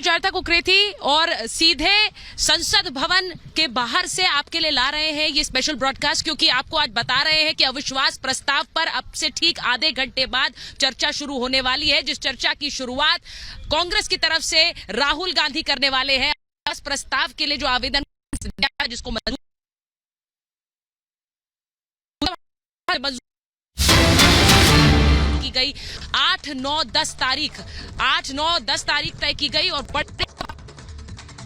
विचारता कुकरेती और सीधे संसद भवन के बाहर से आपके लिए ला रहे हैं ये स्पेशल ब्रॉडकास्ट, क्योंकि आपको आज बता रहे हैं कि अविश्वास प्रस्ताव पर अब से ठीक आधे घंटे बाद चर्चा शुरू होने वाली है, जिस चर्चा की शुरुआत कांग्रेस की तरफ से राहुल गांधी करने वाले हैं। इस प्रस्ताव के लिए जो आवेदन जिसको की गई 8, 9, 10 तारीख तय की गई। और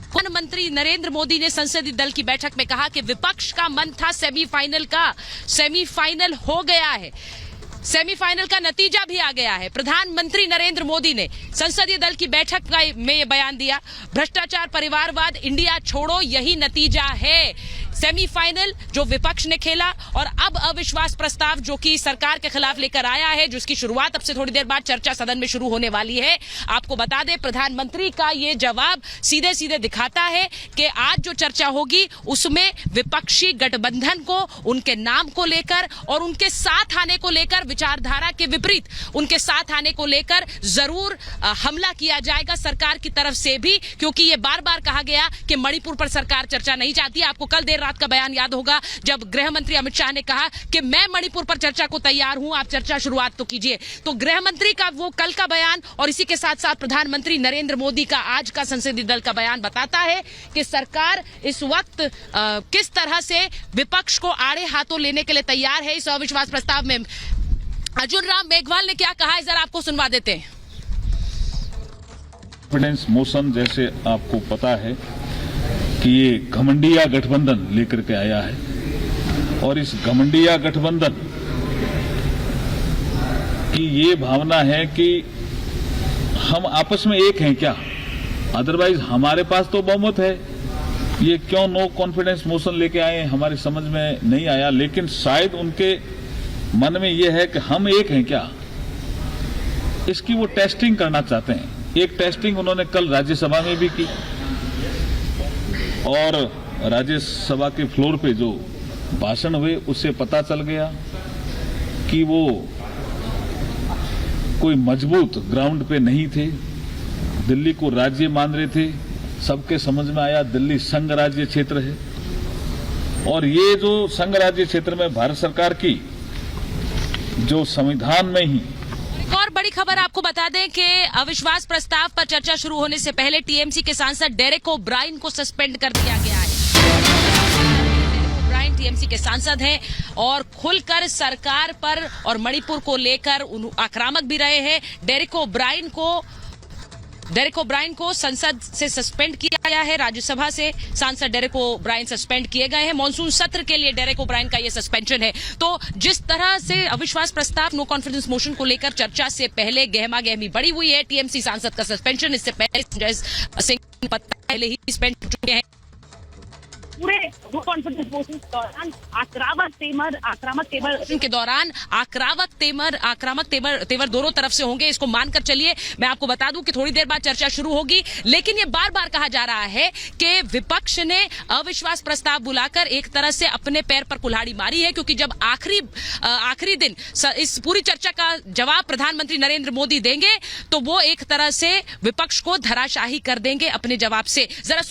प्रधानमंत्री नरेंद्र मोदी ने संसदीय दल की बैठक में कहा कि विपक्ष का मन था सेमीफाइनल हो गया है, सेमीफाइनल का नतीजा भी आ गया है। प्रधानमंत्री नरेंद्र मोदी ने संसदीय दल की बैठक में यह बयान दिया, भ्रष्टाचार, परिवारवाद, इंडिया छोड़ो, यही नतीजा है। सेमीफाइनल जो विपक्ष ने खेला और अब अविश्वास प्रस्ताव जो कि सरकार के खिलाफ लेकर आया है, जिसकी शुरुआत अब से थोड़ी देर बाद चर्चा सदन में शुरू होने वाली है। आपको बता दें, प्रधानमंत्री का ये जवाब सीधे सीधे दिखाता है कि आज जो चर्चा होगी उसमें विपक्षी गठबंधन को, उनके नाम को लेकर और उनके साथ आने को लेकर, विचारधारा के विपरीत उनके साथ आने को लेकर जरूर हमला किया जाएगा सरकार की तरफ से भी, क्योंकि ये बार बार कहा गया कि मणिपुर पर सरकार चर्चा नहीं चाहती। आपको कल देर रात का बयान याद होगा जब गृह मंत्री अमित शाह ने कहा कि मैं मणिपुर पर चर्चा को तैयार हूं, आप चर्चा शुरुआत तो कीजिए। तो गृह मंत्री का वो कल का बयान और इसी के साथ साथ प्रधानमंत्री नरेंद्र मोदी का आज का संसदीय दल का बयान बताता है कि सरकार इस वक्त किस तरह से विपक्ष को आड़े हाथों लेने के लिए तैयार है इस अविश्वास प्रस्ताव में। अर्जुन राम मेघवाल ने क्या कहा है, जरा आपको सुनवा देते हैं। कॉन्फिडेंस मोशन जैसे आपको पता है कि ये घमंडिया गठबंधन लेकर के आया है, और इस घमंडिया गठबंधन की ये भावना है कि हम आपस में एक हैं क्या, अदरवाइज हमारे पास तो बहुमत है। ये क्यों नो कॉन्फिडेंस मोशन लेके आए हमारी समझ में नहीं आया, लेकिन शायद उनके मन में ये है कि हम एक हैं क्या, इसकी वो टेस्टिंग करना चाहते हैं। एक टेस्टिंग उन्होंने कल राज्यसभा में भी की, और राज्यसभा के फ्लोर पे जो भाषण हुए उससे पता चल गया कि वो कोई मजबूत ग्राउंड पे नहीं थे, दिल्ली को राज्य मान रहे थे। सबके समझ में आया दिल्ली संघ राज्य क्षेत्र है, और ये जो संघ राज्य क्षेत्र में भारत सरकार की जो संविधान में ही। एक और बड़ी खबर आपको बता दें कि अविश्वास प्रस्ताव पर चर्चा शुरू होने से पहले टीएमसी के सांसद डेरेक ओब्रायन को सस्पेंड कर दिया गया है। डेरेक ओब्रायन टीएमसी के सांसद हैं और खुलकर सरकार पर और मणिपुर को लेकर आक्रामक भी रहे हैं। डेरेक ओब्रायन को संसद से सस्पेंड किया गया है, राज्यसभा से सांसद डेरेक ओब्रायन सस्पेंड किए गए हैं। मॉनसून सत्र के लिए डेरेक ओब्रायन का यह सस्पेंशन है। तो जिस तरह से अविश्वास प्रस्ताव नो कॉन्फिडेंस मोशन को लेकर चर्चा से पहले गहमा गहमी बढ़ी हुई है, टीएमसी सांसद का सस्पेंशन, इससे पहले संजय सिंह पहले ही सस्पेंड हो चुके हैं। पूरे नो कॉन्फिडेंस मोशन के दौरान आक्रामक तेवर दोनों तरफ से होंगे, इसको मानकर चलिए। मैं आपको बता दूं कि थोड़ी देर बाद चर्चा शुरू होगी, लेकिन ये बार बार कहा जा रहा है कि विपक्ष ने अविश्वास प्रस्ताव बुलाकर एक तरह से अपने पैर पर कुल्हाड़ी मारी है, क्योंकि जब आखिरी दिन इस पूरी चर्चा का जवाब प्रधानमंत्री नरेंद्र मोदी देंगे तो वो एक तरह से विपक्ष को धराशाही कर देंगे अपने जवाब से। जरा